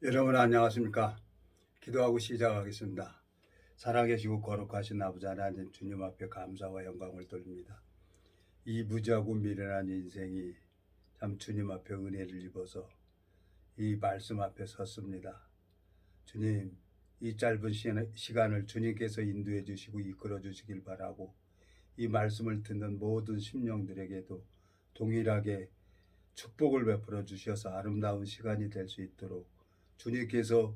여러분 안녕하십니까? 기도하고 시작하겠습니다. 살아계시고 거룩하신 아버지 하나님 주님 앞에 감사와 영광을 돌립니다. 이 무지하고 미련한 인생이 참 주님 앞에 은혜를 입어서 이 말씀 앞에 섰습니다. 주님, 이 짧은 시간을 주님께서 인도해 주시고 이끌어 주시길 바라고 이 말씀을 듣는 모든 심령들에게도 동일하게 축복을 베풀어 주셔서 아름다운 시간이 될 수 있도록 주님께서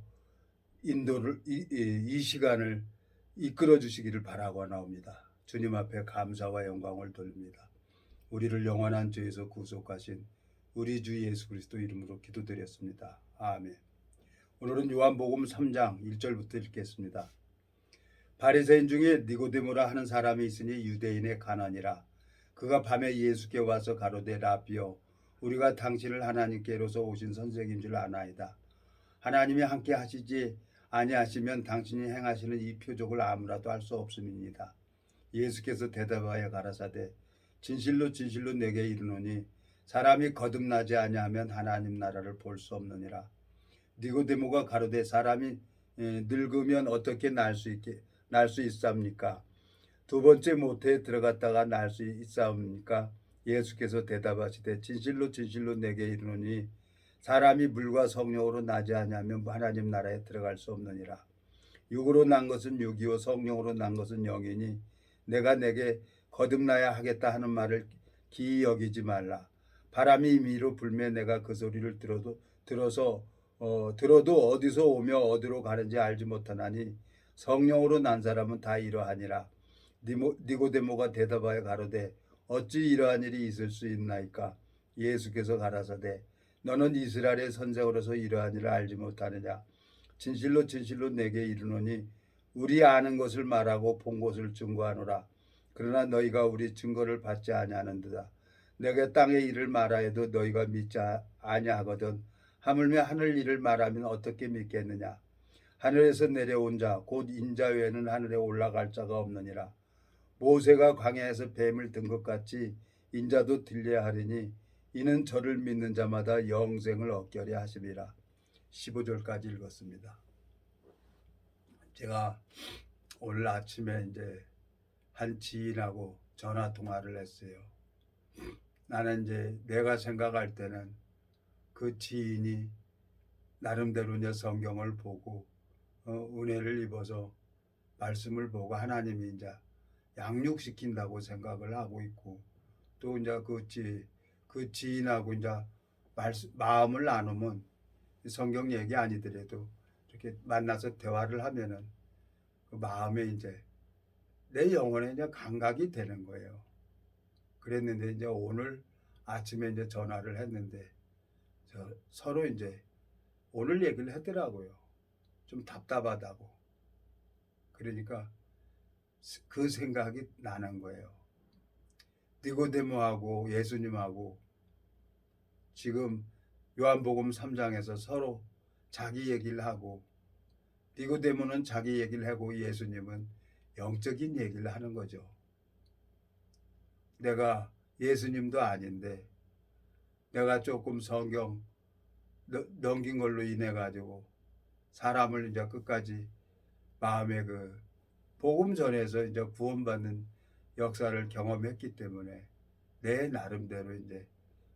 인도를 이 시간을 이끌어 주시기를 바라고 나옵니다. 주님 앞에 감사와 영광을 돌립니다. 우리를 영원한 죄에서 구속하신 우리 주 예수 그리스도 이름으로 기도드렸습니다. 아멘. 오늘은 요한복음 3장 1절부터 읽겠습니다. 바리새인 중에 니고데모라 하는 사람이 있으니 유대인의 간원이라. 그가 밤에 예수께 와서 가로되 라비여, 우리가 당신을 하나님께로서 오신 선생인 줄 아나이다. 하나님이 함께 하시지 아니하시면 당신이 행하시는 이 표적을 아무라도 할 수 없음이니이다. 예수께서 대답하여 가라사대 진실로 진실로 내게 이르노니 사람이 거듭나지 아니하면 하나님 나라를 볼 수 없느니라. 니고데모가 가로되 사람이 늙으면 어떻게 날 수 있사옵니까? 두 번째 모태에 들어갔다가 날 수 있사옵니까? 예수께서 대답하시되 진실로 진실로 내게 이르노니 사람이 물과 성령으로 나지 아니하면 하나님 나라에 들어갈 수 없느니라. 육으로 난 것은 육이요 성령으로 난 것은 영이니 내가 내게 거듭나야 하겠다 하는 말을 기이 여기지 말라. 바람이 임의로 불면 내가 그 소리를 들어도 어디서 오며 어디로 가는지 알지 못하나니 성령으로 난 사람은 다 이러하니라. 니고데모가 대답하여 가로되 어찌 이러한 일이 있을 수 있나이까? 예수께서 가라사대 너는 이스라엘의 선생으로서 이러한 일을 알지 못하느냐? 진실로 진실로 내게 이르노니 우리 아는 것을 말하고 본 것을 증거하노라. 그러나 너희가 우리 증거를 받지 아니하는도다. 내가 땅의 일을 말하여도 너희가 믿지 아니하거든. 하물며 하늘 일을 말하면 어떻게 믿겠느냐? 하늘에서 내려온 자 곧 인자 외에는 하늘에 올라갈 자가 없느니라. 모세가 광야에서 뱀을 든 것 같이 인자도 들려야 하리니 이는 저를 믿는 자마다 영생을 얻게 하려 하심이라. 15절까지 읽었습니다. 제가 오늘 아침에 이제 한 지인하고 전화 통화를 했어요. 나는 이제 내가 생각할 때는 그 지인이 나름대로 이제 성경을 보고 은혜를 입어서 말씀을 보고 하나님이 이제 양육시킨다고 생각을 하고 있고, 또 이제 그 지인하고 이제 마음을 나누면 성경 얘기 아니더라도 이렇게 만나서 대화를 하면은 그 마음에 이제 내 영혼에 이제 감각이 되는 거예요. 그랬는데 이제 오늘 아침에 이제 전화를 했는데 서로 이제 오늘 얘기를 하더라고요. 좀 답답하다고. 그러니까 그 생각이 나는 거예요. 니고데모하고 예수님하고 지금 요한복음 3장에서 서로 자기 얘기를 하고, 니고데모는 자기 얘기를 하고 예수님은 영적인 얘기를 하는 거죠. 내가 예수님도 아닌데 내가 조금 성경 넘긴 걸로 인해 가지고 사람을 이제 끝까지 마음에 그 복음 전에서 이제 구원받는 역사를 경험했기 때문에 내 나름대로 이제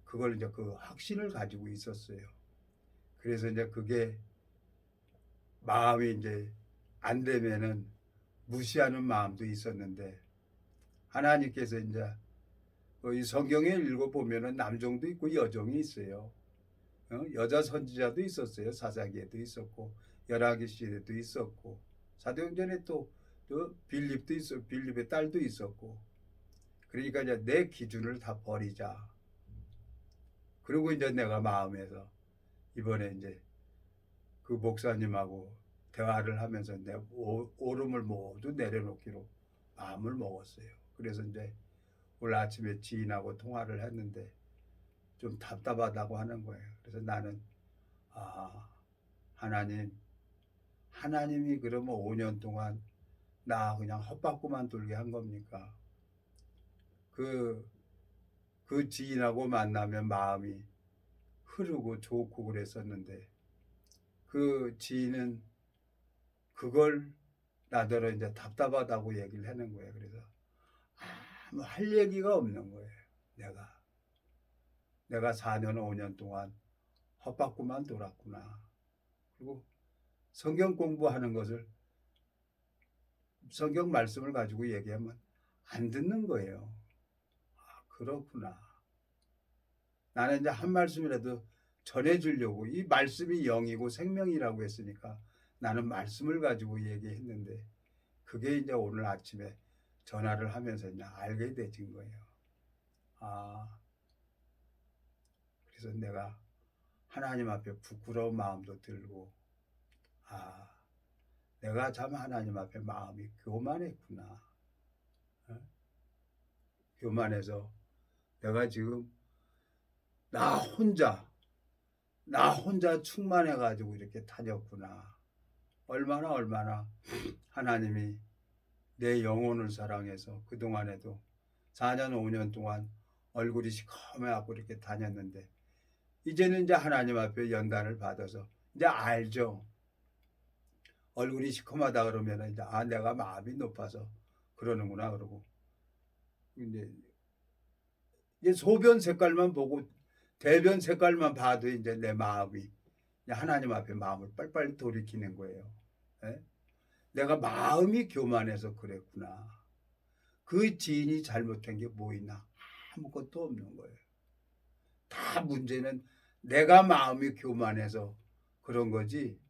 그걸 이제 그 확신을 가지고 있었어요. 그래서 이제 그게 마음이 이제 안 되면은 무시하는 마음도 있었는데, 하나님께서 이제 이 성경에 읽어보면은 남종도 있고 여종이 있어요. 여자 선지자도 있었어요. 사사기에도 있었고 열왕기 시대도 있었고 사도행전에 또 빌립도 있어, 빌립의 딸도 있었고. 그러니까 이제 내 기준을 다 버리자. 그리고 이제 내가 마음에서 이번에 이제 그 목사님하고 대화를 하면서 내 오름을 모두 내려놓기로 마음을 먹었어요. 그래서 이제 오늘 아침에 지인하고 통화를 했는데 좀 답답하다고 하는 거예요. 그래서 나는 하나님이 그러면 5년 동안 나 그냥 헛바꾸만 돌게 한 겁니까? 그 지인하고 만나면 마음이 흐르고 좋고 그랬었는데 그 그 지인은 그걸 나더러 이제 답답하다고 얘기를 하는 거예요. 그래서 아무 할 얘기가 없는 거예요. 내가 4년 5년 동안 헛바꾸만 돌았구나. 그리고 성경 공부하는 것을 성경 말씀을 가지고 얘기하면 안 듣는 거예요. 아, 그렇구나. 나는 이제 한 말씀이라도 전해주려고, 이 말씀이 영이고 생명이라고 했으니까 나는 말씀을 가지고 얘기했는데, 그게 이제 오늘 아침에 전화를 하면서 이제 알게 되진 거예요. 아, 그래서 내가 하나님 앞에 부끄러운 마음도 들고, 아, 내가 참 하나님 앞에 마음이 교만했구나. 어? 교만해서 내가 지금 나 혼자 충만해가지고 이렇게 다녔구나. 얼마나 하나님이 내 영혼을 사랑해서 그동안에도 4년 5년 동안 얼굴이 시커매갖고 이렇게 다녔는데, 이제는 이제 하나님 앞에 연단을 받아서 이제 알죠. 얼굴이 시커마다 그러면 이제 내가 마음이 높아서 그러는구나. 그러고 이제 소변 색깔만 보고 대변 색깔만 봐도 이제 내 마음이 하나님 앞에 마음을 빨리빨리 돌이키는 거예요. 예? 내가 마음이 교만해서 그랬구나. 그 지인이 잘못한 게 뭐 있나? 아무것도 없는 거예요. 다 문제는 내가 마음이 교만해서 그런 거지,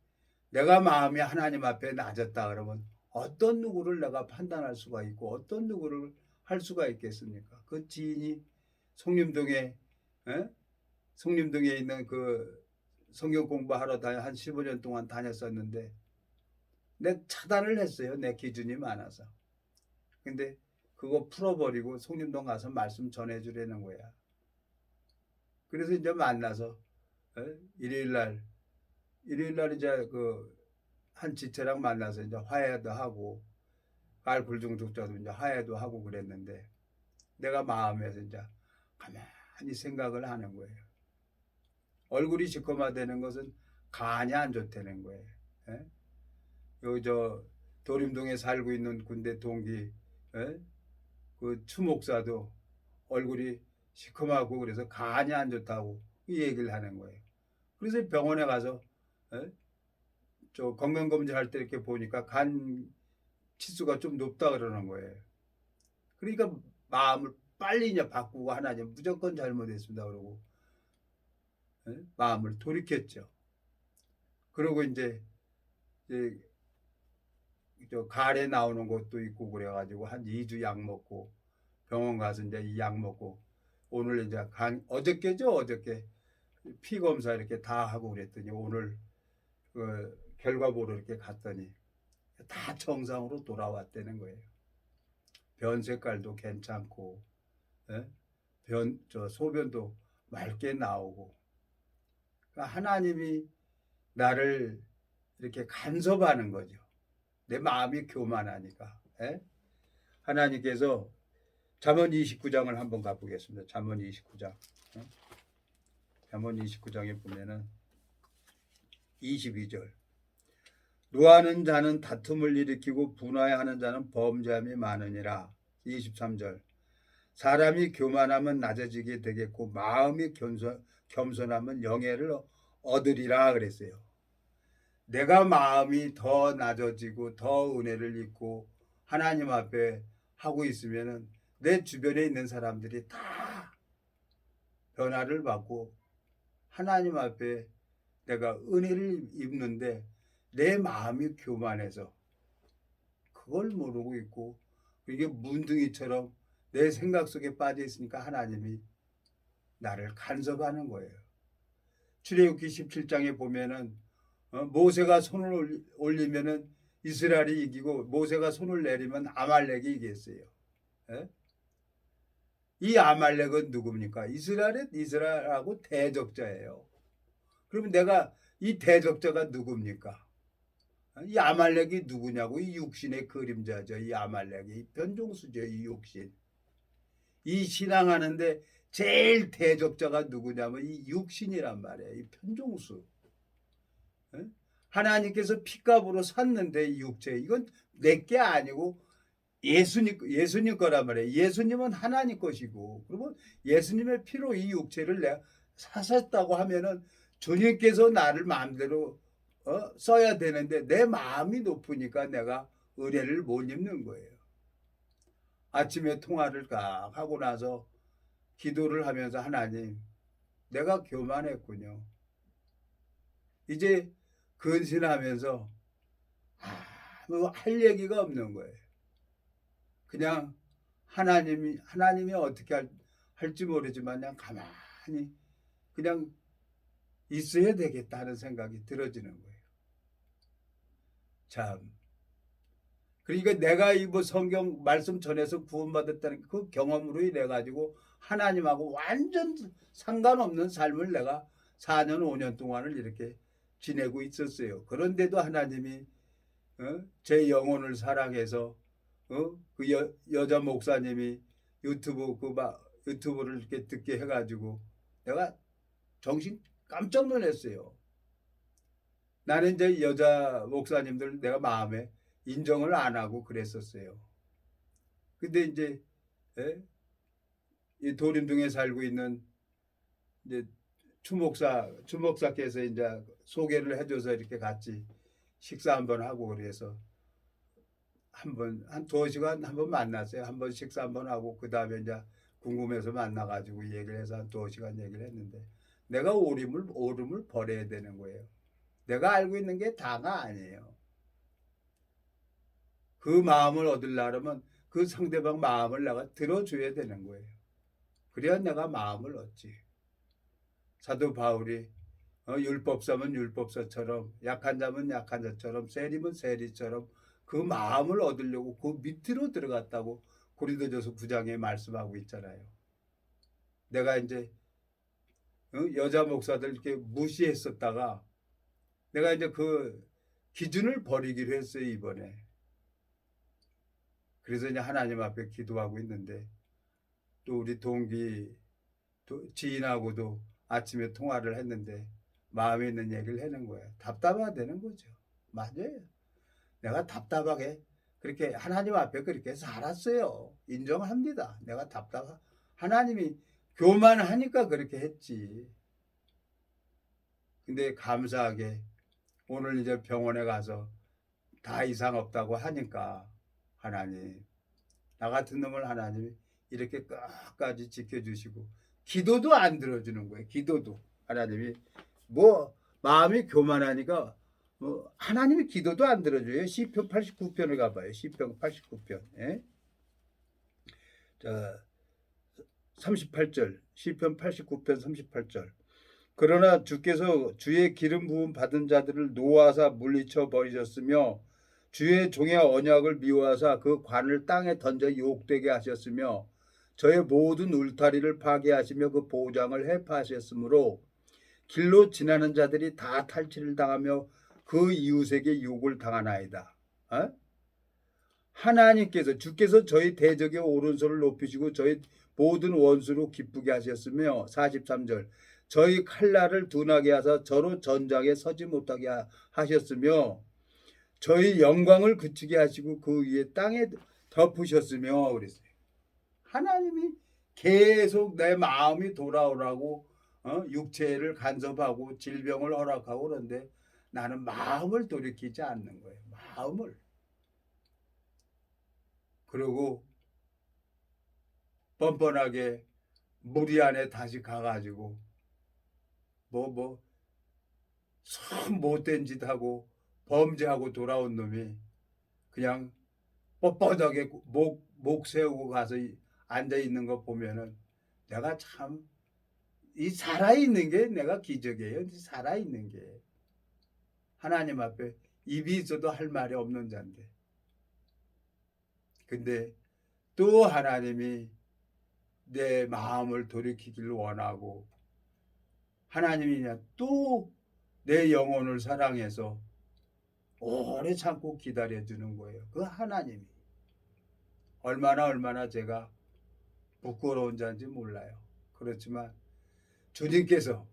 내가 마음이 하나님 앞에 낮았다 그러면 어떤 누구를 내가 판단할 수가 있고 어떤 누구를 할 수가 있겠습니까? 그 지인이 송림동에 송림동에 있는 그 성경 공부하러 한 15년 동안 다녔었는데, 내 차단을 했어요. 내 기준이 많아서. 근데 그거 풀어버리고 송림동 가서 말씀 전해주려는 거야. 그래서 이제 만나서 일요일날 이제 그 한 지체랑 만나서 이제 화해도 하고 갈굴중독자도 이제 화해도 하고 그랬는데, 내가 마음에서 이제 가만히 생각을 하는 거예요. 얼굴이 시커마되는 것은 간이 안 좋다는 거예요. 예? 여기 저 도림동에 살고 있는 군대 동기 그 추목사도 얼굴이 시커멓고 그래서 간이 안 좋다고 이 얘기를 하는 거예요. 그래서 병원에 가서 저 건강검진 할 때 이렇게 보니까 간 치수가 좀 높다 그러는 거예요. 그러니까 마음을 빨리 이제 바꾸고 하나님 무조건 잘못했습니다 그러고 마음을 돌이켰죠. 그리고 이제 저 가래 나오는 것도 있고 그래가지고 한 2주 약 먹고 병원 가서 이제 이 약 먹고, 오늘 이제 어저께 피 검사 이렇게 다 하고 그랬더니 오늘 그 결과 보러 이렇게 갔더니 다 정상으로 돌아왔다는 거예요. 변 색깔도 괜찮고, 저 소변도 맑게 나오고. 그러니까 하나님이 나를 이렇게 간섭하는 거죠. 내 마음이 교만하니까. 하나님께서 잠언 29장을 한번 가보겠습니다. 잠언 29장. 잠언 29장에 보면은 22절. 노하는 자는 다툼을 일으키고 분화하는 자는 범죄함이 많으니라. 23절. 사람이 교만하면 낮아지게 되겠고 마음이 겸손하면 영예를 얻으리라 그랬어요. 내가 마음이 더 낮아지고 더 은혜를 입고 하나님 앞에 하고 있으면은 내 주변에 있는 사람들이 다 변화를 받고 하나님 앞에 내가 은혜를 입는데, 내 마음이 교만해서 그걸 모르고 있고 이게 문둥이처럼 내 생각 속에 빠져 있으니까 하나님이 나를 간섭하는 거예요. 출애굽기 17장에 보면은 모세가 손을 올리면은 이스라엘이 이기고 모세가 손을 내리면 아말렉이 이겼어요. 이 아말렉은 누굽니까? 이스라엘하고 대적자예요. 그러면 내가 이 대적자가 누굽니까? 이 아말렉이 누구냐고? 이 육신의 그림자죠. 이 아말렉이 변종수죠. 이 육신. 이 신앙하는데 제일 대적자가 누구냐면 이 육신이란 말이에요. 이 편종수. 하나님께서 피값으로 샀는데 이 육체 이건 내 게 아니고 예수님 거란 말이에요. 예수님은 하나님 것이고 그러면 예수님의 피로 이 육체를 내가 사셨다고 하면은 주님께서 나를 마음대로 써야 되는데 내 마음이 높으니까 내가 의뢰를 못 입는 거예요. 아침에 통화를 딱 하고 나서 기도를 하면서 하나님 내가 교만했군요. 이제 근신하면서 아무 할 얘기가 없는 거예요. 그냥 하나님이 어떻게 할지 모르지만 그냥 가만히 그냥 있어야 되겠다는 생각이 들어지는 거예요. 참. 그러니까 내가 이 뭐 성경 말씀 전해서 구원받았다는 그 경험으로 인해 가지고 하나님하고 완전 상관없는 삶을 내가 4년 5년 동안을 이렇게 지내고 있었어요. 그런데도 하나님이 제 영혼을 사랑해서 그 여자 목사님이 유튜브를 이렇게 듣게 해가지고 내가 정신 깜짝 놀랐어요. 나는 이제 여자 목사님들 내가 마음에 인정을 안 하고 그랬었어요. 근데 이제 이 도림동에 살고 있는 이제 추목사께서 이제 소개를 해줘서 이렇게 같이 식사 한번 하고 그래서 한 2시간 한번 만났어요. 한번 식사 한번 하고 그 다음에 이제 궁금해서 만나가지고 얘기를 해서 한 2시간 얘기를 했는데 내가 오름을 버려야 되는 거예요. 내가 알고 있는 게 다가 아니에요. 그 마음을 얻으려면 그 상대방 마음을 내가 들어줘야 되는 거예요. 그래야 내가 마음을 얻지. 사도 바울이 율법사면 율법사처럼 약한 자면 약한 자처럼 세리면 세리처럼 그 마음을 얻으려고 그 밑으로 들어갔다고 고린도전서 9장에 말씀하고 있잖아요. 내가 이제 여자 목사들 이렇게 무시했었다가 내가 이제 그 기준을 버리기로 했어요 이번에. 그래서 이제 하나님 앞에 기도하고 있는데 또 우리 동기 지인하고도 아침에 통화를 했는데 마음에 있는 얘기를 하는 거예요. 답답하다는 거죠. 맞아요. 내가 답답하게 그렇게 하나님 앞에 그렇게 살았어요. 인정합니다. 내가 하나님이 교만하니까 그렇게 했지. 근데 감사하게 오늘 이제 병원에 가서 다 이상 없다고 하니까 하나님 나 같은 놈을 하나님이 이렇게 끝까지 지켜주시고 기도도 안 들어주는 거예요. 기도도 하나님이 뭐 마음이 교만하니까 뭐 하나님이 기도도 안 들어줘요. 시편 89편을 가봐요. 시편 89편. 예? 자 38절 시편 89편 38절 그러나 주께서 주의 기름 부음 받은 자들을 노하사 물리쳐 버리셨으며 주의 종의 언약을 미워하사 그 관을 땅에 던져 욕되게 하셨으며 저의 모든 울타리를 파괴하시며 그 보장을 해파하셨으므로 길로 지나는 자들이 다 탈취를 당하며 그 이웃에게 욕을 당하나이다. 하나님께서 주께서 저희 대적의 오른손을 높이시고 저희 모든 원수로 기쁘게 하셨으며 43절 저희 칼날을 둔하게 하사 저로 전장에 서지 못하게 하셨으며 저희 영광을 그치게 하시고 그 위에 땅에 덮으셨으며 그랬어요. 하나님이 계속 내 마음이 돌아오라고 육체를 간섭하고 질병을 허락하고 그런데 나는 마음을 돌이키지 않는 거예요. 마음을. 그리고 뻔뻔하게 무리 안에 다시 가가지고 참 못된 짓 하고 범죄하고 돌아온 놈이 그냥 뻣뻣하게 목 세우고 가서 앉아 있는 거 보면은 내가 참 이 살아있는 게 내가 기적이에요. 살아있는 게 하나님 앞에 입이 있어도 할 말이 없는 자인데 근데 또 하나님이 내 마음을 돌이키기를 원하고 하나님이 또 내 영혼을 사랑해서 오래 참고 기다려주는 거예요. 그 하나님이 얼마나 제가 부끄러운 자인지 몰라요. 그렇지만 주님께서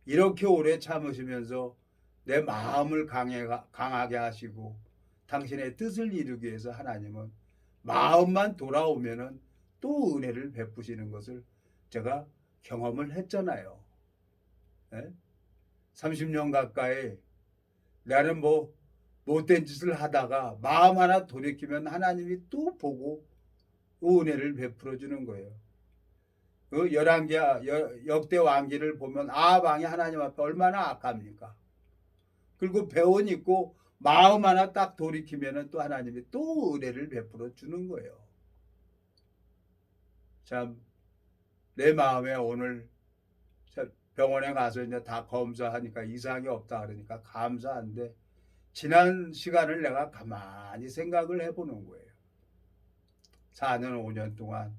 이렇게 오래 참으시면서 내 마음을 강하게 하시고 당신의 뜻을 이루기 위해서 하나님은 마음만 돌아오면은 또 은혜를 베푸시는 것을 제가 경험을 했잖아요. 예? 30년 가까이 나는 뭐 못된 짓을 하다가 마음 하나 돌이키면 하나님이 또 보고 은혜를 베풀어 주는 거예요. 그 열왕기야 역대 왕기를 보면 아합 왕이 하나님 앞에 얼마나 악합니까? 그리고 배원 있고 마음 하나 딱 돌이키면은 또 하나님이 또 은혜를 베풀어 주는 거예요. 참 내 마음에 오늘 병원에 가서 이제 다 검사하니까 이상이 없다 그러니까 감사한데 지난 시간을 내가 가만히 생각을 해보는 거예요. 4년 5년 동안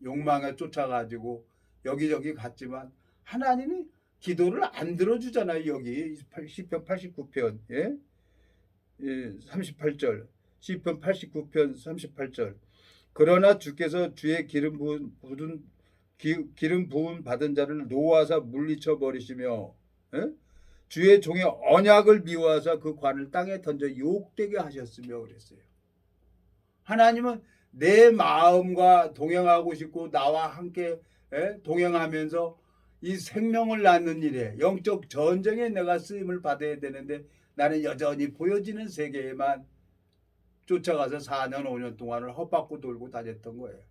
욕망에 쫓아가지고 여기저기 갔지만 하나님이 기도를 안 들어주잖아요. 여기 시편 89편 예? 38절 시편 89편 38절 그러나 주께서 주의 기름 부은 받은 자를 노하사 물리쳐 버리시며 예? 주의 종의 언약을 미워하사 그 관을 땅에 던져 욕되게 하셨으며 그랬어요. 하나님은 내 마음과 동행하고 싶고 나와 함께 동행하면서 이 생명을 낳는 일에 영적 전쟁에 내가 쓰임을 받아야 되는데 나는 여전히 보여지는 세계에만 쫓아가서 4년 5년 동안을 헛바퀴 돌고 다녔던 거예요.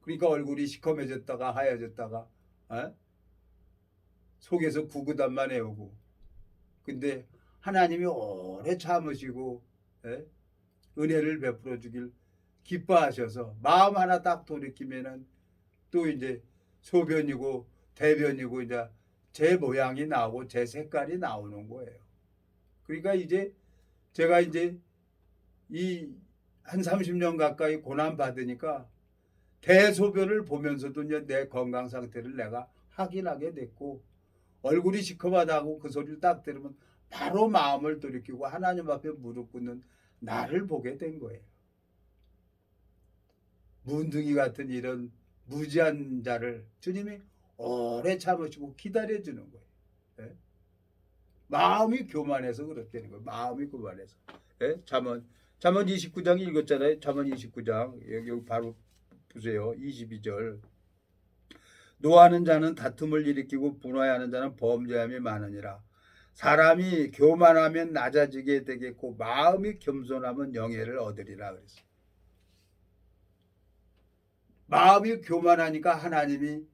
그러니까 얼굴이 시커매졌다가 하얘졌다가 속에서 구구단만 해오고 근데 하나님이 오래 참으시고 은혜를 베풀어 주길 기뻐하셔서 마음 하나 딱 돌이키면은 또 이제 소변이고 대변이고 이제 제 모양이 나오고 제 색깔이 나오는 거예요. 그러니까 이제 제가 이제 이 한 30년 가까이 고난 받으니까 대소변을 보면서도 이제 내 건강 상태를 내가 확인하게 됐고 얼굴이 시커멓다고 그 소리를 딱 들으면 바로 마음을 돌이키고 하나님 앞에 무릎 꿇는 나를 보게 된 거예요. 문둥이 같은 이런 무지한 자를 주님이 오래 참으시고 기다려주는 거예요. 예? 마음이 교만해서 그렇다는 거예요. 마음이 교만해서. 예? 잠언 29장 읽었잖아요. 잠언 29장 여기 바로 보세요. 22절 노하는 자는 다툼을 일으키고 분화하는 자는 범죄함이 많으니라. 사람이 교만하면 낮아지게 되겠고 마음이 겸손하면 영예를 얻으리라 그랬어요. 마음이 교만하니까 하나님이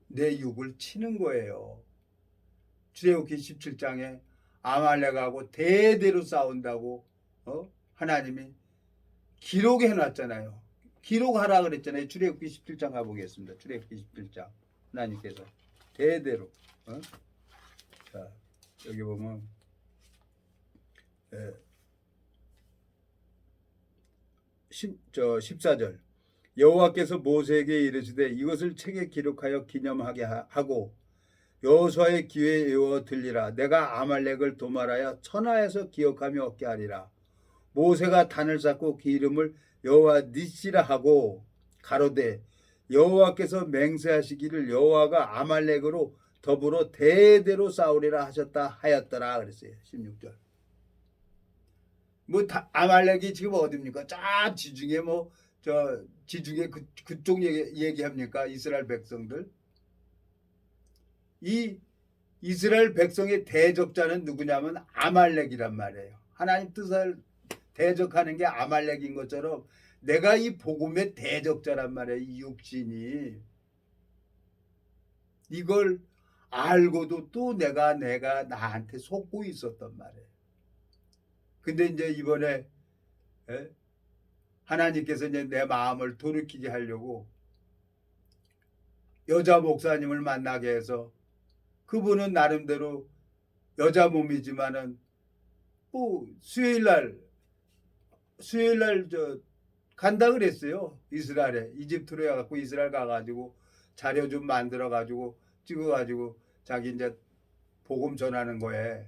내 육을 치는 거예요. 출애굽기 17장에 아말렉하고 대대로 싸운다고 하나님이 기록해 놨잖아요. 기록하라 그랬잖아요. 출애굽기 17장 가보겠습니다. 출애굽기 17장 하나님께서 대대로 자 여기 보면 14절 여호와께서 모세에게 이르시되 이것을 책에 기록하여 기념하게 하고 여호수아의 귀에 외워 들리라. 내가 아말렉을 도말하여 천하에서 기억하며 얻게 하리라. 모세가 단을 쌓고 그 이름을 여호와 니시라 하고 가로되 여호와께서 맹세하시기를 여호와가 아말렉으로 더불어 대대로 싸우리라 하셨다 하였더라 그랬어요. 16절 뭐 아말렉이 지금 어딥니까? 쫙 지중해 지중해 그쪽 얘기합니까? 이스라엘 백성들. 이 이스라엘 백성의 대적자는 누구냐면 아말렉이란 말이에요. 하나님 뜻을 대적하는 게 아말렉인 것처럼 내가 이 복음의 대적자란 말이에요. 이 육신이. 이걸 알고도 또 내가 나한테 속고 있었단 말이에요. 근데 이제 이번에 하나님께서 이제 내 마음을 돌이키게 하려고 여자 목사님을 만나게 해서 그분은 나름대로 여자 몸이지만은 뭐 수요일날 간다 그랬어요. 이스라엘에 이집트로 해갖고 이스라엘 가가지고 자료 좀 만들어가지고 찍어가지고 자기 이제 복음 전하는 거에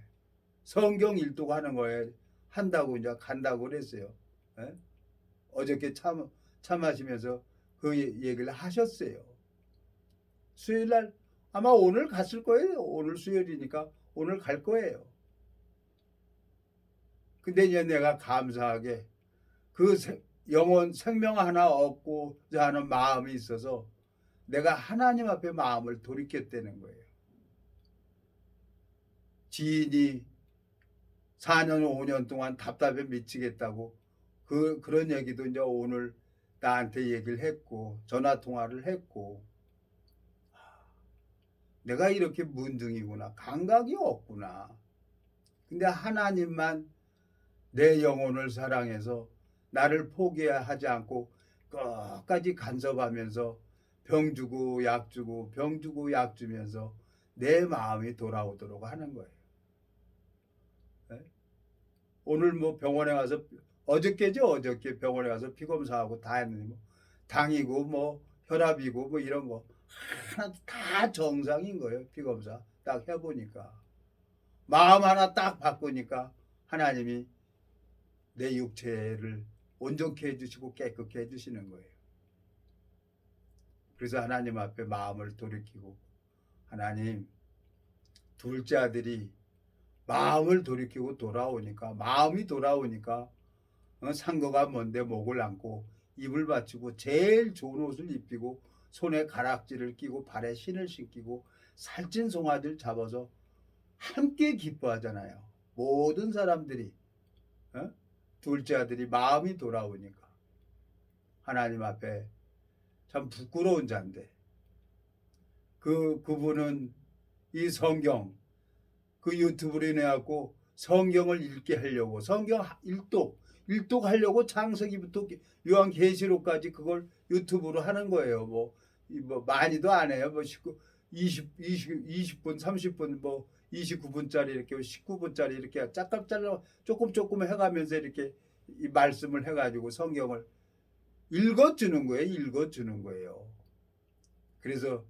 성경 일독하는 거에 한다고 이제 간다고 그랬어요. 예? 어저께 참하시면서 그 얘기를 하셨어요. 수요일날 아마 오늘 갔을 거예요. 오늘 수요일이니까 오늘 갈 거예요. 근데 이제 내가 감사하게 그 영혼 생명 하나 얻고자 하는 마음이 있어서 내가 하나님 앞에 마음을 돌이켰다는 거예요. 지인이 4년 5년 동안 답답해 미치겠다고 그런 얘기도 이제 오늘 나한테 얘기를 했고 전화 통화를 했고, 내가 이렇게 문둥이구나, 감각이 없구나. 근데 하나님만 내 영혼을 사랑해서 나를 포기하지 않고 끝까지 간섭하면서 병 주고 약 주고 병 주고 약 주면서 내 마음이 돌아오도록 하는 거예요. 네? 오늘 뭐 병원에 가서 어저께죠, 어저께 병원에 가서 피검사하고 다 했는데 뭐 당이고 뭐 혈압이고 뭐 이런 거 하나 다 정상인 거예요. 피검사 딱 해보니까 마음 하나 딱 바꾸니까 하나님이 내 육체를 온전케 해주시고 깨끗게 해주시는 거예요. 그래서 하나님 앞에 마음을 돌이키고, 하나님, 둘째 아들이 마음을 돌이키고 돌아오니까, 마음이 돌아오니까 상거가 먼데 목을 안고 입을 받치고 제일 좋은 옷을 입히고 손에 가락지를 끼고 발에 신을 신기고 살찐 송아지를 잡아서 함께 기뻐하잖아요. 모든 사람들이. 둘째 아들이 마음이 돌아오니까. 하나님 앞에 참 부끄러운 자인데 그분은 이 성경 그 유튜브로 인해 갖고 성경을 읽게 하려고 성경 일독 하려고 창세기부터 요한계시록까지 그걸 유튜브로 하는 거예요. 뭐 많이도 안 해요. 뭐 20분 30분 뭐 29분짜리 이렇게 19분짜리 이렇게 짝짝 잘라 조금 해가면서 이렇게 이 말씀을 해가지고 성경을 읽어주는 거예요. 그래서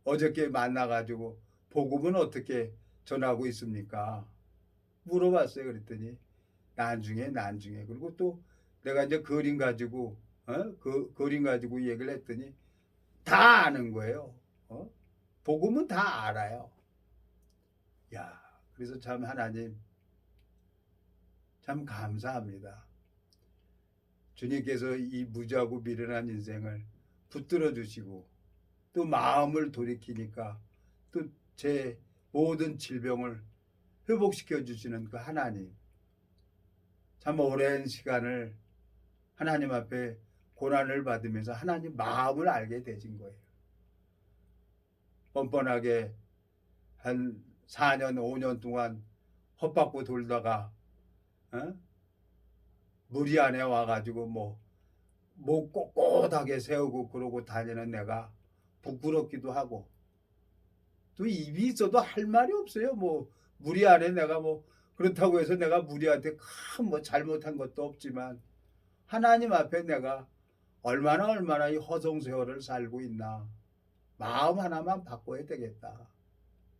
어저께 만나가지고 복음은 어떻게 전하고 있습니까? 물어봤어요. 그랬더니 나중에 그리고 또 내가 이제 그림 가지고 그림 가지고 얘기를 했더니 다 아는 거예요. 복음은 다 알아요. 야, 그래서 참 하나님 참 감사합니다. 주님께서 이 무지하고 미련한 인생을 붙들어 주시고 또 마음을 돌이키니까 또 제 모든 질병을 회복시켜 주시는 그 하나님, 참 오랜 시간을 하나님 앞에 고난을 받으면서 하나님 마음을 알게 되신 거예요. 뻔뻔하게 한 4년 5년 동안 헛바고 돌다가 무리 안에 와가지고 목 꼿꼿하게 세우고 그러고 다니는 내가 부끄럽기도 하고, 또 입이 있어도 할 말이 없어요. 뭐 무리 안에 내가 뭐 그렇다고 해서 내가 무리한테 큰 뭐 잘못한 것도 없지만 하나님 앞에 내가 얼마나 이 허송세월을 살고 있나, 마음 하나만 바꿔야 되겠다.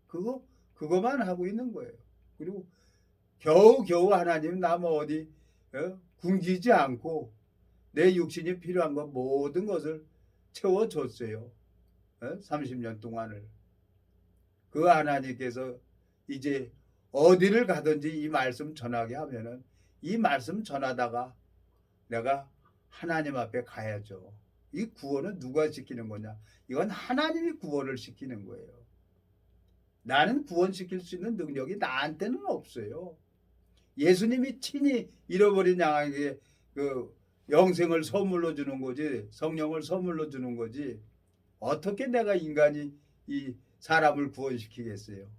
그거만 하고 있는 거예요. 그리고 겨우 하나님 나 뭐 어디 굶기지 않고 내 육신이 필요한 것 모든 것을 채워줬어요. 30년 동안을. 그 하나님께서 이제 어디를 가든지 이 말씀 전하게 하면은 이 말씀 전하다가 내가 하나님 앞에 가야죠. 이 구원은 누가 시키는 거냐? 이건 하나님이 구원을 시키는 거예요. 나는 구원시킬 수 있는 능력이 나한테는 없어요. 예수님이 친히 잃어버린 양에게 그 영생을 선물로 주는 거지, 성령을 선물로 주는 거지, 어떻게 내가 인간이 이 사람을 구원시키겠어요?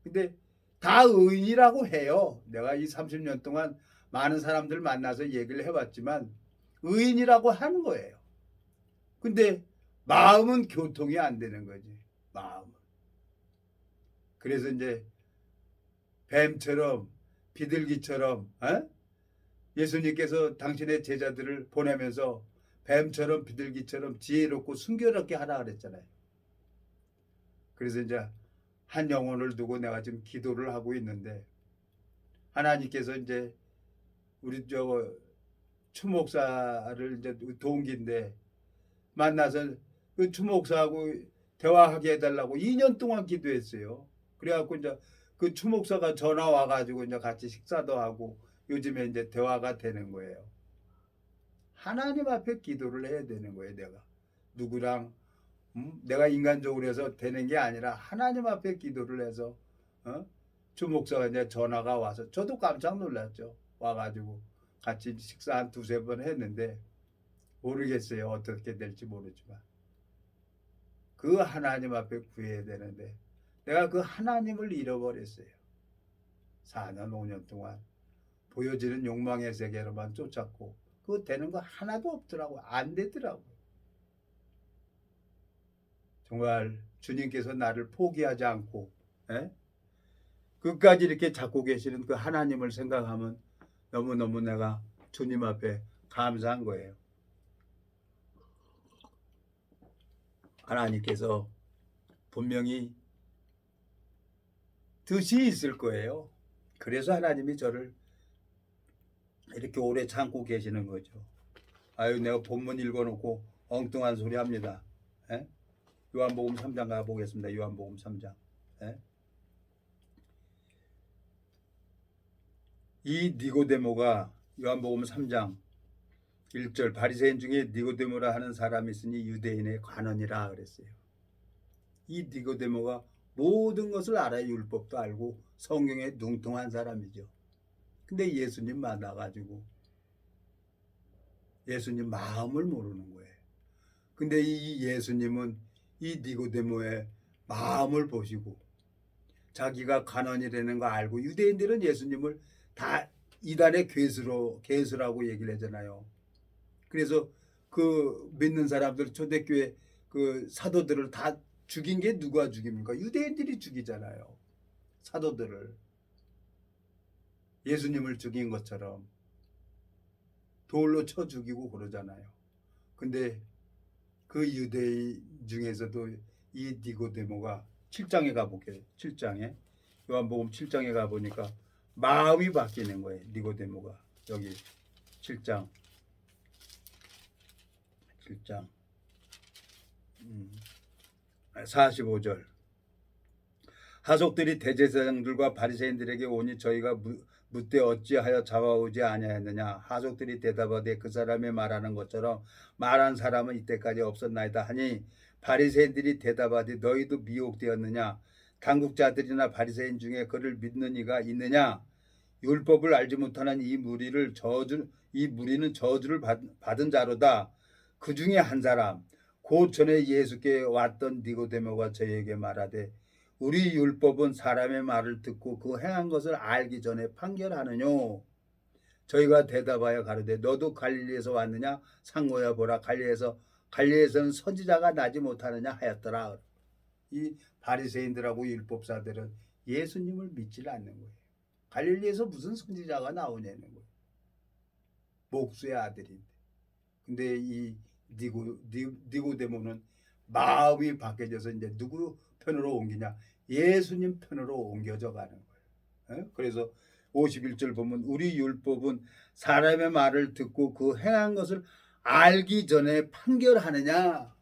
근데 다 의인이라고 해요. 내가 이 30년 동안 많은 사람들 만나서 얘기를 해봤지만 의인이라고 하는 거예요. 근데 마음은 교통이 안 되는 거지. 마음은. 그래서 이제 뱀처럼 비둘기처럼 예수님께서 당신의 제자들을 보내면서 뱀처럼 비둘기처럼 지혜롭고 순결롭게 하라 그랬잖아요. 그래서 이제 한 영혼을 두고 내가 지금 기도를 하고 있는데, 하나님께서 이제 우리 추목사를 이제 동기인데 만나서 그 추목사하고 대화하게 해달라고 2년 동안 기도했어요. 그래갖고 이제 그 추목사가 전화 와가지고 이제 같이 식사도 하고 요즘에 이제 대화가 되는 거예요. 하나님 앞에 기도를 해야 되는 거예요. 내가 누구랑 내가 인간적으로 해서 되는 게 아니라 하나님 앞에 기도를 해서 추목사가 이제 전화가 와서 저도 깜짝 놀랐죠. 와가지고 같이 식사 한 두세 번 했는데 모르겠어요. 어떻게 될지 모르지만 그 하나님 앞에 구해야 되는데 내가 그 하나님을 잃어버렸어요. 4년 5년 동안 보여지는 욕망의 세계로만 쫓았고 그거 되는 거 하나도 없더라고요. 안 되더라고요. 정말 주님께서 나를 포기하지 않고 끝까지 이렇게 잡고 계시는 그 하나님을 생각하면 너무너무 내가 주님 앞에 감사한 거예요. 하나님께서 분명히 뜻이 있을 거예요. 그래서 하나님이 저를 이렇게 오래 참고 계시는 거죠. 아유, 내가 본문 읽어놓고 엉뚱한 소리 합니다. 에? 요한복음 3장 가보겠습니다. 요한복음 3장. 이 니고데모가 요한복음 3장 1절 바리새인 중에 니고데모라 하는 사람이 있으니 유대인의 관원이라 그랬어요. 이 니고데모가 모든 것을 알아요. 율법도 알고 성경에 뭉뚱한 사람이죠. 근데 예수님 만나가지고 예수님 마음을 모르는 거예요. 근데 이 예수님은 이 니고데모의 마음을 보시고 자기가 관원이라는 거 알고 유대인들은 예수님을 다 이단의 괴수라고 얘기를 하잖아요. 그래서 그 믿는 사람들 초대교회 그 사도들을 다 죽인 게 누가 죽입니까? 유대인들이 죽이잖아요. 사도들을 예수님을 죽인 것처럼 돌로 쳐 죽이고 그러잖아요. 근데 그 유대인 중에서도 이 니고데모가 7장에 가볼게요. 7장에 요한복음 7장에 가보니까 마음이 바뀌는 거예요. 니고데모가 여기 7장 45절 하속들이 대제사장들과 바리새인들에게 오니 저희가 묻되 어찌하여 잡아오지 아니하였느냐. 하속들이 대답하되 그 사람이 말하는 것처럼 말한 사람은 이때까지 없었나이다 하니 바리새인들이 대답하되 너희도 미혹되었느냐. 당국자들이나 바리새인 중에 그를 믿는 이가 있느냐. 율법을 알지 못하는 이 무리는 저주를 받은 자로다. 그 중에 한 사람 곧 전에 예수께 왔던 니고데모가 저희에게 말하되 우리 율법은 사람의 말을 듣고 그 행한 것을 알기 전에 판결하느뇨. 저희가 대답하여 가로되 너도 갈릴리에서 왔느냐. 상고야 보라 갈릴리에서는 선지자가 나지 못하느냐 하였더라. 이 바리새인들하고 율법사들은 예수님을 믿지 않는 거예요. 갈릴리에서 무슨 선지자가 나오냐는 거예요. 목수의 아들인데. 근데 이 니고데모는 마음이 바뀌어져서 이제 누구 편으로 옮기냐? 예수님 편으로 옮겨져 가는 거예요. 그래서 51절 보면 우리 율법은 사람의 말을 듣고 그 행한 것을 알기 전에 판결하느냐?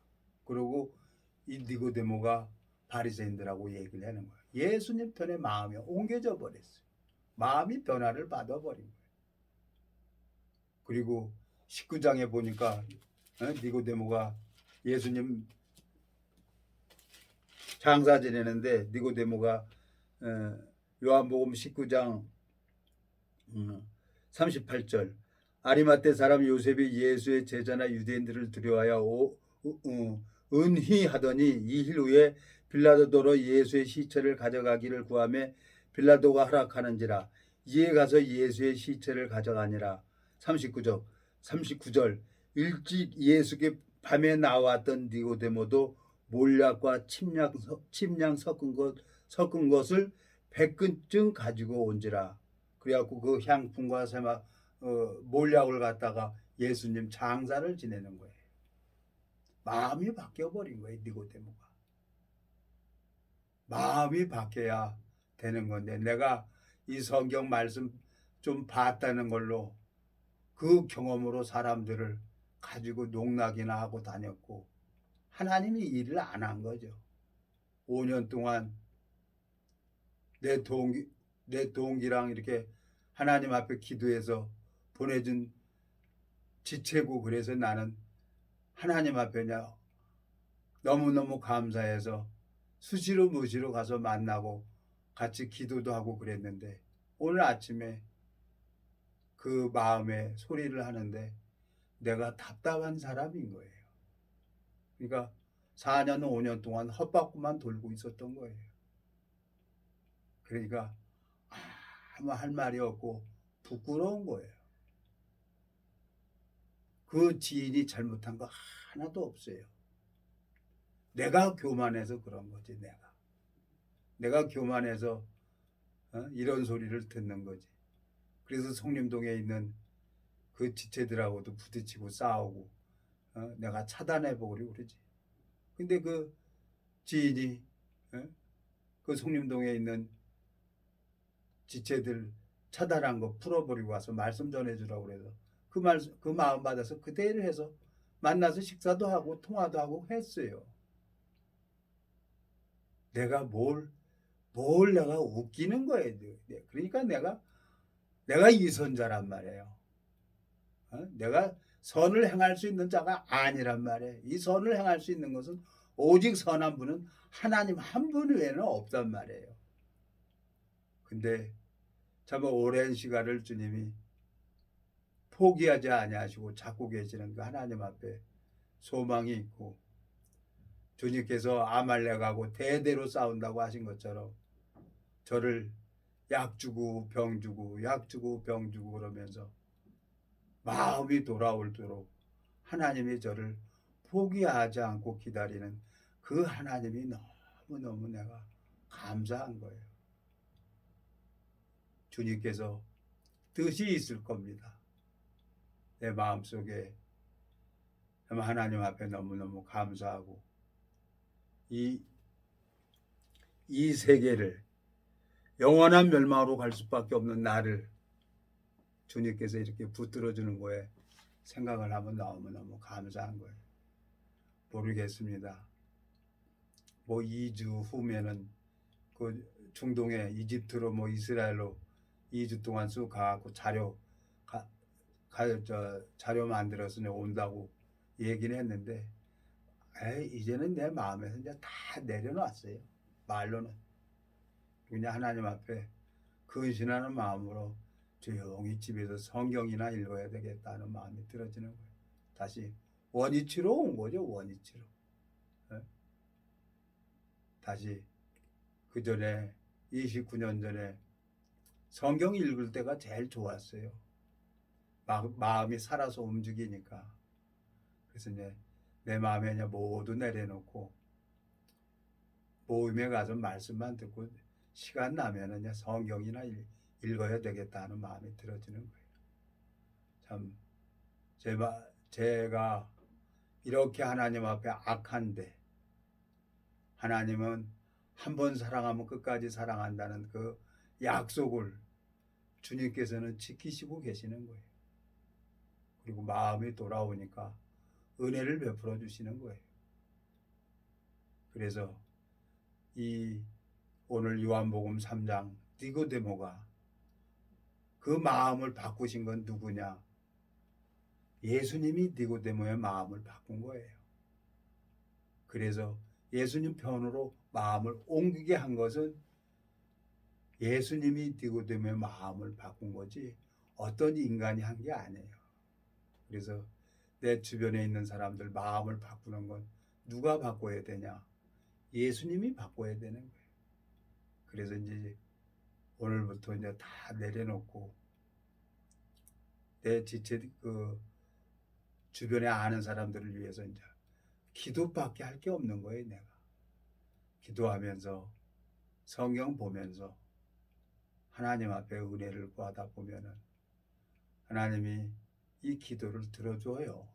그리고 이 니고데모가 바리새인들하고 얘기를 하는 거예요. 예수님 편에 마음이 옮겨져 버렸어요. 마음이 변화를 받아버린 거예요. 그리고 19장에 보니까 니고데모가 예수님 장사 지내는데 니고데모가 요한복음 19장 38절 아리마떼 사람 요셉이 예수의 제자나 유대인들을 두려워하여 은휘하더니 2일 후에 빌라도로 예수의 시체를 가져가기를 구하며 빌라도가 허락하는지라 이에 가서 예수의 시체를 가져가니라. 39절 일찍 예수께 밤에 나왔던 니고데모도 몰약과 침량 섞은 것을 100근쯤 가지고 온지라. 그래갖고 그 향품과 몰약을 갖다가 예수님 장사를 지내는 거예요. 마음이 바뀌어버린 거예요. 니고데모가. 마음이 바뀌어야 되는 건데 내가 이 성경 말씀 좀 봤다는 걸로 그 경험으로 사람들을 가지고 농락이나 하고 다녔고 하나님이 일을 안 한 거죠. 5년 동안 내 동기랑 이렇게 하나님 앞에 기도해서 보내준 지체고, 그래서 나는 하나님 앞에 너무너무 감사해서 수시로 무시로 가서 만나고 같이 기도도 하고 그랬는데, 오늘 아침에 그 마음에 소리를 하는데 내가 답답한 사람인 거예요. 그러니까 4년 5년 동안 헛바퀴만 돌고 있었던 거예요. 그러니까 아무 할 말이 없고 부끄러운 거예요. 그 지인이 잘못한 거 하나도 없어요. 내가 교만해서 그런 거지. 내가 교만해서 이런 소리를 듣는 거지. 그래서 성림동에 있는 그 지체들하고도 부딪히고 싸우고 내가 차단해보고 그러지. 근데 그 지인이 그 성림동에 있는 지체들 차단한 거 풀어버리고 와서 말씀 전해주라고 그래서 그 마음 받아서 그대로 해서 만나서 식사도 하고 통화도 하고 했어요. 내가 뭘 내가 웃기는 거예요. 그러니까 내가 이선자란 말이에요. 내가 선을 행할 수 있는 자가 아니란 말이에요. 이 선을 행할 수 있는 것은 오직 선한 분은 하나님 한 분 외에는 없단 말이에요. 근데 참 오랜 시간을 주님이 포기하지 아니하시고 잡고 계시는 그 하나님 앞에 소망이 있고, 주님께서 아말렉하고 대대로 싸운다고 하신 것처럼 저를 약 주고 병 주고 약 주고 병 주고 그러면서 마음이 돌아올도록 하나님이 저를 포기하지 않고 기다리는 그 하나님이 너무너무 내가 감사한 거예요. 주님께서 뜻이 있을 겁니다. 내 마음속에 하나님 앞에 너무너무 감사하고, 이 세계를 영원한 멸망으로 갈 수밖에 없는 나를 주님께서 이렇게 붙들어 주는 거에 생각을 하면 너무너무 감사한 거예요. 모르겠습니다. 뭐 2주 후면은 그 중동에 이집트로 이스라엘로 2주 동안 쑥 가고 자료 만들어서 온다고 얘기는 했는데, 이제는 내 마음에서 이제 다 내려놨어요. 말로는 그냥 하나님 앞에 근신하는 마음으로 조용히 집에서 성경이나 읽어야 되겠다는 마음이 들어지는 거예요. 다시 원위치로 온 거죠. 원위치로. 다시 그 전에 29년 전에 성경 읽을 때가 제일 좋았어요. 마음이 살아서 움직이니까. 그래서 이제 내 마음에 모두 내려놓고 모임에 가서 말씀만 듣고 시간 나면은 성경이나 읽어야 되겠다는 마음이 들어지는 거예요. 참 제가 이렇게 하나님 앞에 악한데, 하나님은 한 번 사랑하면 끝까지 사랑한다는 그 약속을 주님께서는 지키시고 계시는 거예요. 그리고 마음이 돌아오니까 은혜를 베풀어 주시는 거예요. 그래서 이 오늘 요한복음 3장 니고데모가 그 마음을 바꾸신 건 누구냐? 예수님이 니고데모의 마음을 바꾼 거예요. 그래서 예수님 편으로 마음을 옮기게 한 것은 예수님이 니고데모의 마음을 바꾼 거지 어떤 인간이 한 게 아니에요. 그래서 내 주변에 있는 사람들 마음을 바꾸는 건 누가 바꿔야 되냐? 예수님이 바꿔야 되는 거예요. 그래서 이제 오늘부터 이제 다 내려놓고 내 지체 주변에 아는 사람들을 위해서 이제 기도밖에 할 게 없는 거예요. 내가 기도하면서 성경 보면서 하나님 앞에 은혜를 구하다 보면은 하나님이 이 기도를 들어줘요.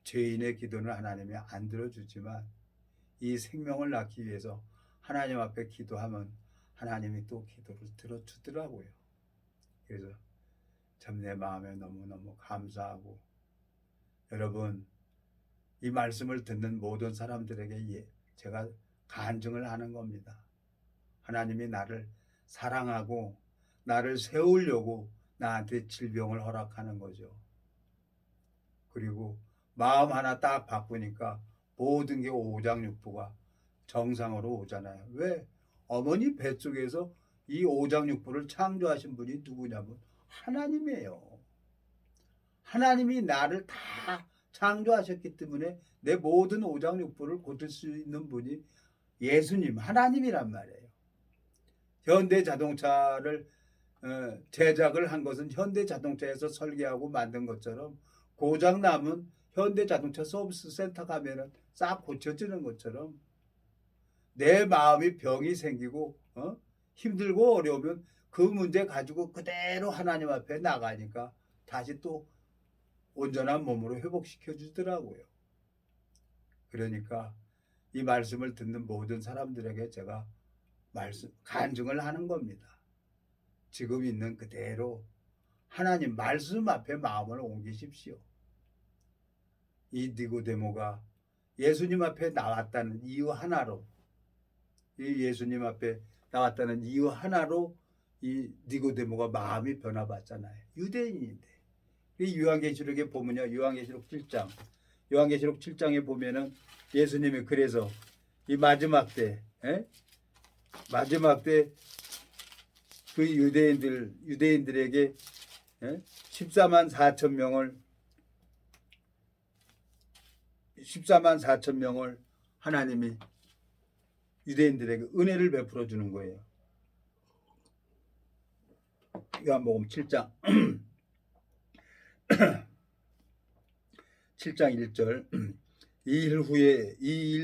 죄인의 기도는 하나님이 안 들어주지만 이 생명을 낳기 위해서 하나님 앞에 기도하면 하나님이 또 기도를 들어주더라고요. 그래서 참 내 마음에 너무너무 감사하고, 여러분 이 말씀을 듣는 모든 사람들에게 제가 간증을 하는 겁니다. 하나님이 나를 사랑하고 나를 세우려고 나한테 질병을 허락하는 거죠. 그리고 마음 하나 딱 바꾸니까 모든 게 오장육부가 정상으로 오잖아요. 왜? 어머니 뱃속에서 이 오장육부를 창조하신 분이 누구냐면 하나님이에요. 하나님이 나를 다 창조하셨기 때문에 내 모든 오장육부를 고칠 수 있는 분이 예수님, 하나님이란 말이에요. 현대자동차를 제작을 한 것은 현대자동차에서 설계하고 만든 것처럼 고장 나면 현대자동차 서비스 센터 가면은 싹 고쳐지는 것처럼 내 마음이 병이 생기고 힘들고 어려우면 그 문제 가지고 그대로 하나님 앞에 나가니까 다시 또 온전한 몸으로 회복시켜 주더라고요. 그러니까 이 말씀을 듣는 모든 사람들에게 제가 간증을 하는 겁니다. 지금 있는 그대로 하나님 말씀 앞에 마음을 옮기십시오. 이 니고데모가 예수님 앞에 나왔다는 이유 하나로, 이 예수님 앞에 나왔다는 이유 하나로 이 니고데모가 마음이 변화받잖아요. 유대인인데. 이 요한계시록에 보면요, 요한계시록 7장, 요한계시록 7장에 보면은 예수님이 그래서 이 마지막 때 그 유대인들에게 14만 4천 명을 하나님이 유대인들에게 은혜를 베풀어 주는 거예요. 요한복음 7장 7장 1절 이 일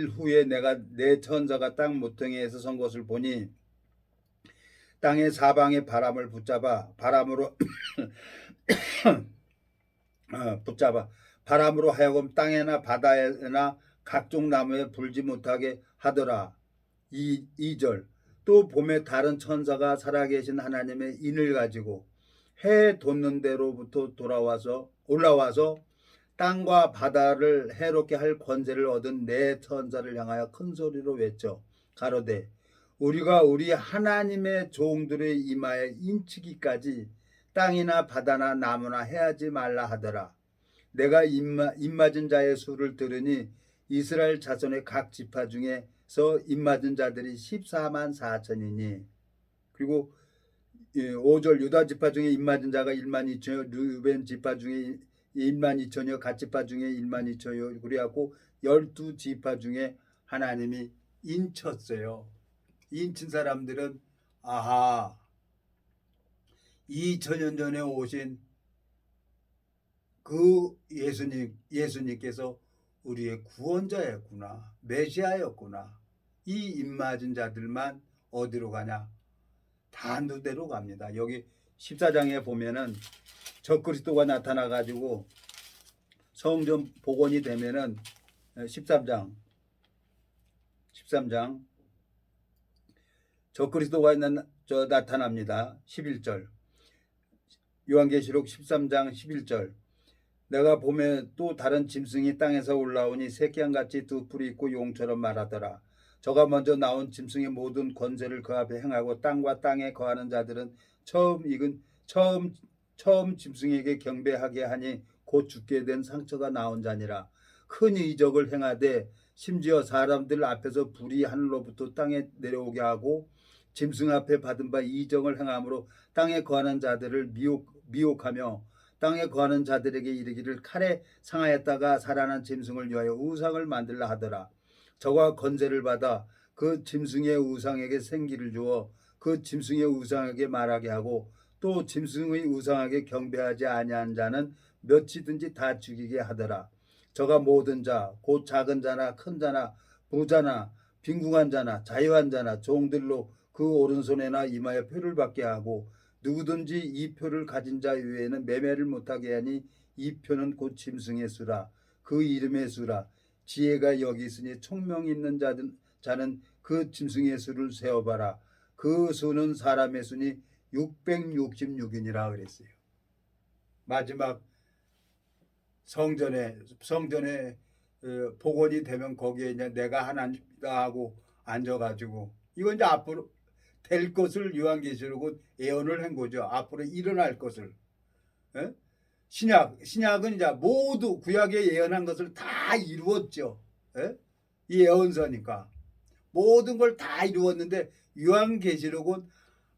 후에 내가 내 천사가 땅 모퉁이에서 선 것을 보니 땅의 사방의 바람을 붙잡아 바람으로 하여금 땅에나 바다에나 각종 나무에 불지 못하게 하더라. 2절 또 봄에 다른 천사가 살아계신 하나님의 인을 가지고 해 돋는 데로부터 올라와서 땅과 바다를 해롭게 할 권세를 얻은 네 천사를 향하여 큰 소리로 외쳐 가로되 우리가 우리 하나님의 종들의 이마에 인치기까지 땅이나 바다나 나무나 해하지 말라 하더라. 내가 입맞은 자의 수를 들으니 이스라엘 자손의 각 지파 중에서 입맞은 자들이 14만 4천이니 그리고 5절 유다 지파 중에 입맞은 자가 1만 2천여 르벤 지파 중에 1만 2천여 갓 지파 중에 1만 2천여 그래갖고 12지파 중에 하나님이 인쳤어요. 인친 사람들은 아하 2000년 전에 오신 그 예수님께서 우리의 구원자였구나, 메시아였구나. 이 입맞은 자들만 어디로 가냐? 단두대로 갑니다. 여기 14장에 보면은 적그리스도가 나타나 가지고 성전 복원이 되면은 13장 적그리스도가 나타납니다. 11절 요한계시록 13장 11절 내가 봄에 또 다른 짐승이 땅에서 올라오니 새끼양같이 두 뿔이 있고 용처럼 말하더라. 저가 먼저 나온 짐승의 모든 권세를 그 앞에 행하고 땅과 땅에 거하는 자들은 처음 짐승에게 경배하게 하니 곧 죽게 된 상처가 나온 자니라. 큰 이적을 행하되 심지어 사람들 앞에서 불이 하늘로부터 땅에 내려오게 하고 짐승 앞에 받은 바 이적을 행함으로 땅에 거하는 자들을 미혹하며 땅에 거하는 자들에게 이르기를 칼에 상하였다가 살아난 짐승을 위하여 우상을 만들라 하더라. 저가 권세를 받아 그 짐승의 우상에게 생기를 주어 그 짐승의 우상에게 말하게 하고 또 짐승의 우상에게 경배하지 아니한 자는 몇이든지 다 죽이게 하더라. 저가 모든 자 곧 작은 자나 큰 자나 부자나 빈궁한 자나 자유한 자나 종들로 그 오른손에나 이마에 표를 받게 하고 누구든지 이 표를 가진 자 외에는 매매를 못하게 하니 이 표는 곧 짐승의 수라 그 이름의 수라. 지혜가 여기 있으니 총명 있는 자는 그 짐승의 수를 세어봐라. 그 수는 사람의 수니 666이니라 그랬어요. 마지막 성전에 복원이 되면 거기에 이제 내가 하나님이다 하고 앉아가지고 이건 이제 앞으로 될 것을 요한계시록은 예언을 한 거죠. 앞으로 일어날 것을. 예? 신약은 이제 모두 구약에 예언한 것을 다 이루었죠. 예? 이 예언서니까 모든 걸 다 이루었는데 요한계시록은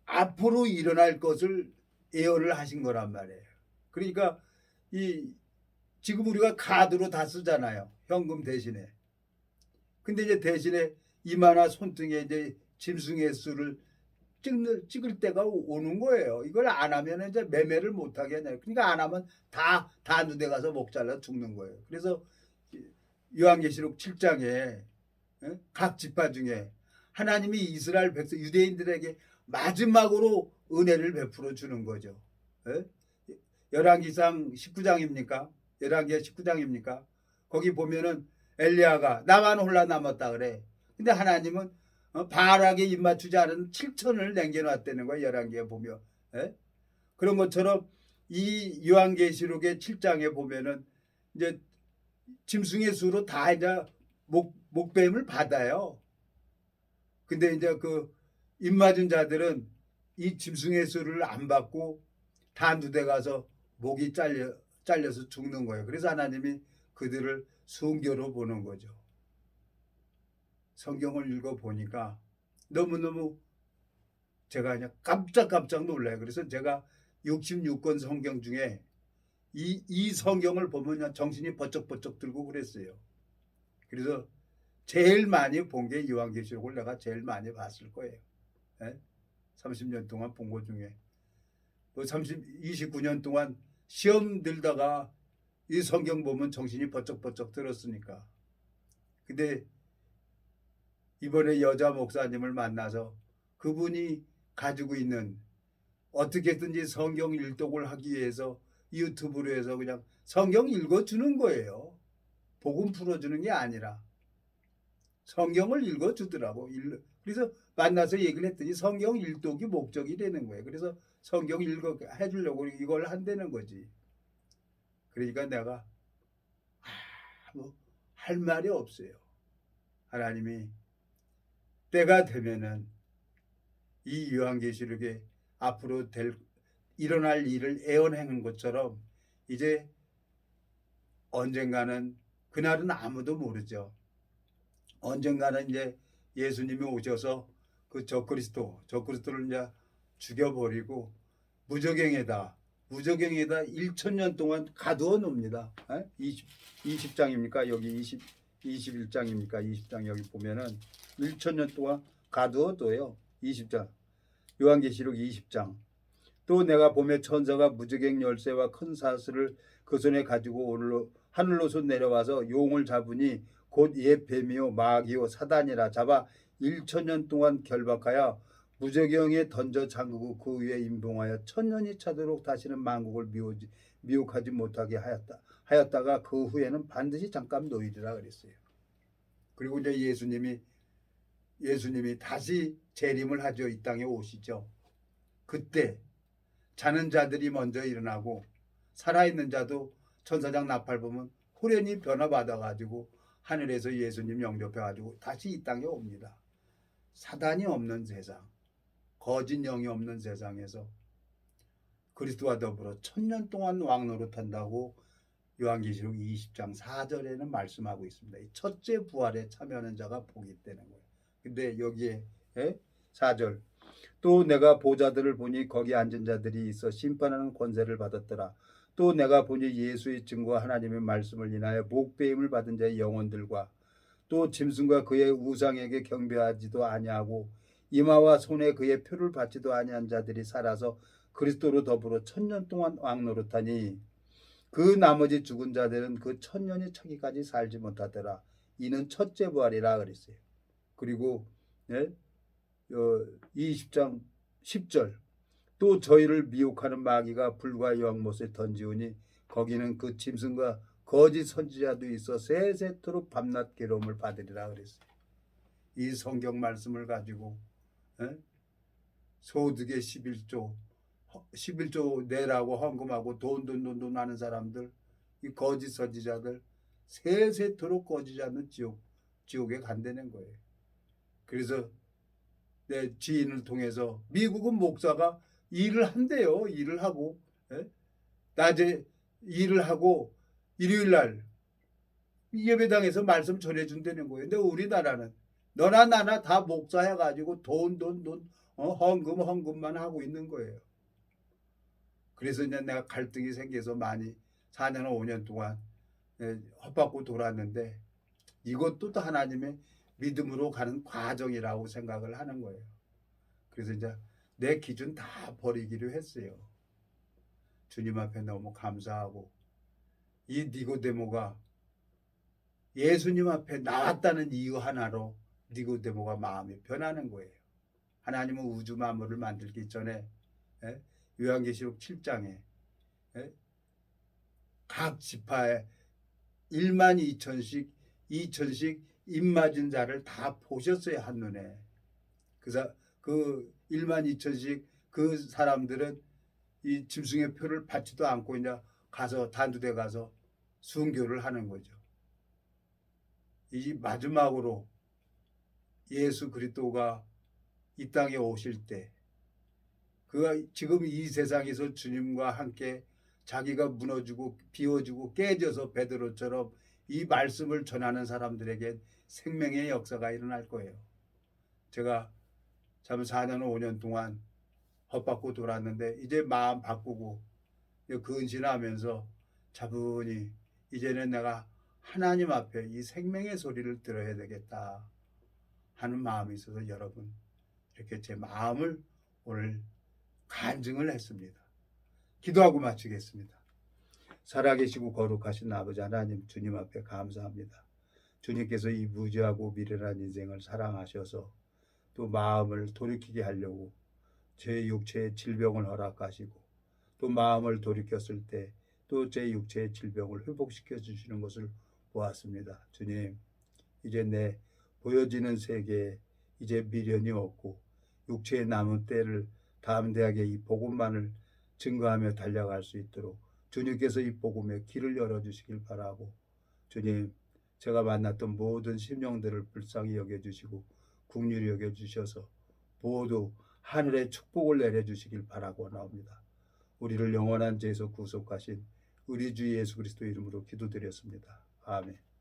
앞으로 일어날 것을 예언을 하신 거란 말이에요. 그러니까 이 지금 우리가 카드로 다 쓰잖아요. 현금 대신에. 근데 이제 대신에 이마나 손등에 이제 짐승의 수를 찍을 때가 오는 거예요. 이걸 안 하면 이제 매매를 못 하게 하냐. 그러니까 안 하면 다 누대 가서 목 잘라 죽는 거예요. 그래서 요한계시록 7장에 각 지파 중에 하나님이 이스라엘 백성 유대인들에게 마지막으로 은혜를 베풀어 주는 거죠. 열왕기상 19장입니까? 열왕기하 19장입니까? 거기 보면은 엘리야가 나만 홀라 남았다 그래. 근데 하나님은 바알에게 입맞추지 않은 7천을 남겨놨다는 거예요. 열왕기에 보면. 그런 것처럼 이 요한계시록의 7장에 보면은 이제 짐승의 수로 다 이제 목뱀을 받아요. 근데 이제 그 입맞은 자들은 이 짐승의 수를 안 받고 다 누대 가서 목이 잘려서 죽는 거예요. 그래서 하나님이 그들을 순교로 보는 거죠. 성경을 읽어보니까 너무너무 제가 그냥 깜짝 놀라요. 그래서 제가 66권 성경 중에 이 성경을 보면 그냥 정신이 번쩍번쩍 들고 그랬어요. 그래서 제일 많이 본 게 요한계시록을 내가 제일 많이 봤을 거예요. 30년 동안 본 것 중에. 29년 동안 시험 들다가 이 성경 보면 정신이 번쩍번쩍 들었으니까. 근데 이번에 여자 목사님을 만나서 그분이 가지고 있는 어떻게든지 성경 일독을 하기 위해서 유튜브로 해서 그냥 성경 읽어주는 거예요. 복음 풀어주는 게 아니라 성경을 읽어주더라고. 그래서 만나서 얘기를 했더니 성경 일독이 목적이 되는 거예요. 그래서 성경 읽어 해주려고 이걸 한다는 거지. 그러니까 내가 할 말이 없어요. 하나님이 때가 되면은 이 요한계시록에 앞으로 일어날 일을 예언한 것처럼 이제 언젠가는 그날은 아무도 모르죠. 언젠가는 이제 예수님이 오셔서 그 적그리스도를 이제 죽여버리고 무저갱에다 1000년 동안 가두어 놓습니다. 20장입니까? 여기 21장입니까? 20장 여기 보면은 1000년 동안 가두어 둬요. 20장. 요한계시록 20장. 또 내가 보며 천사가 무저갱 열쇠와 큰 사슬을 그 손에 가지고 하늘로서 내려와서 용을 잡으니 곧 옛 뱀이요 마귀요 사단이라 잡아 1000년 동안 결박하여 무저갱에 던져 잠그고 그 위에 임봉하여 1000년이 차도록 다시는 만국을 미혹하지 못하게 하였다가 그 후에는 반드시 잠깐 놓이리라 그랬어요. 그리고 이제 예수님이 다시 재림을 하죠. 이 땅에 오시죠. 그때 자는 자들이 먼저 일어나고 살아있는 자도 천사장 나팔 보면 호련히 변화받아가지고 하늘에서 예수님 영접해가지고 다시 이 땅에 옵니다. 사단이 없는 세상, 거짓 영이 없는 세상에서 그리스도와 더불어 1000년 동안 왕노릇한다고 요한계시록 20장 4절에는 말씀하고 있습니다. 이 첫째 부활에 참여하는 자가 복이 있다는 거예요. 근데 여기에 4절 또 내가 보좌들을 보니 거기 앉은 자들이 있어 심판하는 권세를 받았더라. 또 내가 보니 예수의 증거와 하나님의 말씀을 인하여 목배임을 받은 자의 영혼들과 또 짐승과 그의 우상에게 경배하지도 아니하고 이마와 손에 그의 표를 받지도 아니한 자들이 살아서 그리스도로 더불어 1000년 동안 왕노릇하니 그 나머지 죽은 자들은 그 1000년이 차기까지 살지 못하더라. 이는 첫째 부활이라 그랬어요. 그리고 20장 10절 또 저희를 미혹하는 마귀가 불과 연못에 던지우니 거기는 그 짐승과 거짓 선지자도 있어 세세토록 밤낮 괴로움을 받으리라 그랬어요. 이 성경 말씀을 가지고 소득의 11조 내라고 헌금하고 돈 하는 사람들, 이 거짓 선지자들 세세토록 꺼지지 않는 지옥에 간다는 거예요. 그래서 내 지인을 통해서 미국은 목사가 일을 한대요. 일을 하고 예? 낮에 일을 하고 일요일 날 예배당에서 말씀 전해준다는 거예요. 근데 우리나라는 너나 나나 다 목사해가지고 돈 헌금만 하고 있는 거예요. 그래서 이제 내가 갈등이 생겨서 많이 4년 5년 동안 헛바고 돌았는데 이것도 또 하나님의 믿음으로 가는 과정이라고 생각을 하는 거예요. 그래서 이제 내 기준 다 버리기로 했어요. 주님 앞에 너무 감사하고 이 니고데모가 예수님 앞에 나왔다는 이유 하나로 니고데모가 마음이 변하는 거예요. 하나님은 우주 만물을 만들기 전에 요한계시록 7장에 각 지파에 1만 2천씩 입맞은 자를 다 보셨어요. 한눈에. 그 1만 2천씩 그 사람들은 이 짐승의 표를 받지도 않고 이제 가서 단두대 가서 순교를 하는 거죠. 이 마지막으로 예수 그리스도가 이 땅에 오실 때 그가 지금 이 세상에서 주님과 함께 자기가 무너지고 비워지고 깨져서 베드로처럼 이 말씀을 전하는 사람들에게 생명의 역사가 일어날 거예요. 제가 참 4년 5년 동안 헛바고 돌았는데 이제 마음 바꾸고 근신하면서 차분히 이제는 내가 하나님 앞에 이 생명의 소리를 들어야 되겠다 하는 마음이 있어서 여러분 이렇게 제 마음을 오늘 간증을 했습니다. 기도하고 마치겠습니다. 살아계시고 거룩하신 아버지 하나님 주님 앞에 감사합니다. 주님께서 이 무지하고 미련한 인생을 사랑하셔서 또 마음을 돌이키게 하려고 제 육체의 질병을 허락하시고 또 마음을 돌이켰을 때 또 제 육체의 질병을 회복시켜 주시는 것을 보았습니다. 주님 이제 내 보여지는 세계에 이제 미련이 없고 육체의 남은 때를 담대하게 이 복음만을 증거하며 달려갈 수 있도록 주님께서 이 복음에 길을 열어주시길 바라고 주님 제가 만났던 모든 심령들을 불쌍히 여겨주시고 긍휼히 여겨주셔서 모두 하늘의 축복을 내려주시길 바라고 나옵니다. 우리를 영원한 죄에서 구속하신 우리 주 예수 그리스도 이름으로 기도드렸습니다. 아멘.